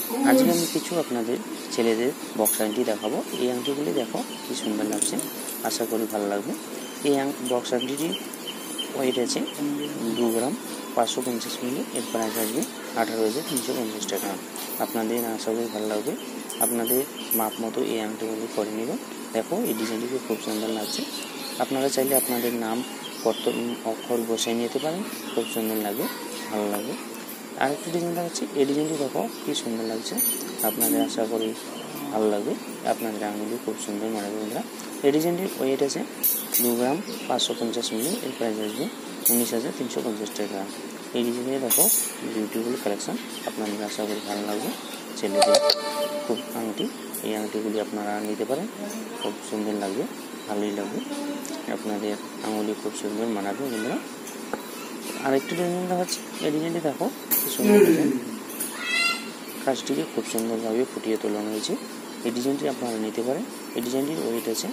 আজকে আমি কিছু আপনাদের ছেলেদের বক্স আংটি দেখাবো। এই আংটিগুলি দেখো কি সুন্দর লাগছে, আশা করি ভালো লাগবে। এই বক্স আংটিটি ওয়েট আছে 2 গ্রাম 550 মিলি। এর প্রাইস আসবে 18,350 টাকা। আপনাদের আশা করি ভালো লাগবে। আপনাদের মাপ মতো এই আংটিগুলি করে নেবেন। দেখো এই ডিজাইনটিকে খুব সুন্দর লাগছে। আপনারা চাইলে আপনাদের নাম অক্ষর বসিয়ে নিতে পারেন, খুব সুন্দর লাগবে, ভালো লাগবে। আরেকটি ডিজাইন দেখাচ্ছি, এই ডিজাইনটি দেখো কি সুন্দর লাগছে, আপনাদের আশা করি ভালো লাগবে। আপনাদের আঙুলি খুব সুন্দর মানাবে বন্ধুরা। এই ডিজাইনটির ওয়েট আছে 2 গ্রাম 550 মিলি। এর প্রাইস আসবে 19,350 টাকা। এই ডিজাইনে দেখো বিউটিফুল কালেকশন, আপনাদের আশা করি ভালো লাগবে। ছেলেদের খুব আংটি, এই আংটিগুলি আপনারা নিতে পারেন, খুব সুন্দর লাগবে, ভালোই লাগবে। আপনাদের আঙুলি খুব সুন্দর মানাবে বন্ধুরা। আরেকটি ডিজাইন দেখাচ্ছি, এই ডিজাইনটি দেখো কি সুন্দর ডিজাইন, কাজটিকে খুব সুন্দরভাবে ফুটিয়ে তোলানো হয়েছে। এই ডিজাইনটি আপনারা নিতে পারেন। এই ডিজাইনটির ওয়েট আছে